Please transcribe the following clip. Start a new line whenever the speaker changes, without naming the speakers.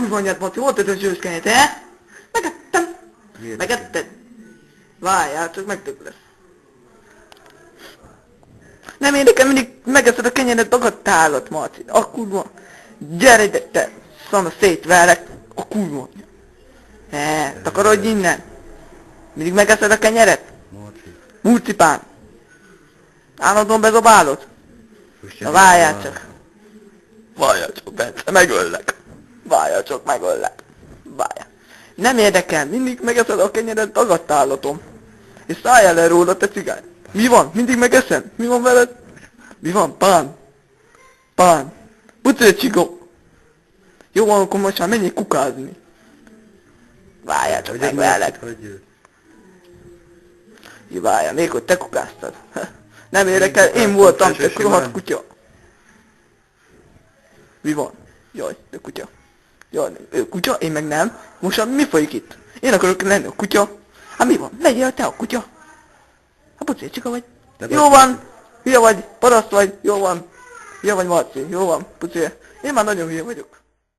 kurva anyád, Maci, volt ez a zsőskenyét, te? Megettem. Megetted? Várjál, csak meg több lesz. Nem érdekel, mindig megeszed a kenyered dagadtálat, Marci. A kurva. Gyere ide, te szana szétverek. A kurva. Takarodj innen. Mindig megeszed a kenyeret? Murcipán. Állandóan bezabálod? Na várjál csak. Várjál csak, Bence, megöllek. Várjál csak, megöllek. Várjál. Nem érdekel, mindig megeszed a kenyeret dagadtálatom. És szálljál le róla, te cigány. Mi van? Mindig megeszed? Mi van veled? Mi van? Pán? Pán? Pucér csigó! Jó van, akkor most már menjél kukázni. Várjál csak, megverlek. Jó, várjál, még hogy te kukáztad. Nem érdekel, én voltam, te rohadt kutya. Mi van? Jaj, de kutya. Jaj, ő kutya, én meg nem. Most mi folyik itt? Én akarok lenni a kutya. Hát mi van? Legyél te a kutya. Hát pucér csiga vagy. Jó van. Hülye vagy, paraszt vagy, jó van. Hülye vagy, Marci, jó van, pucér. Én már nagyon hülye vagyok.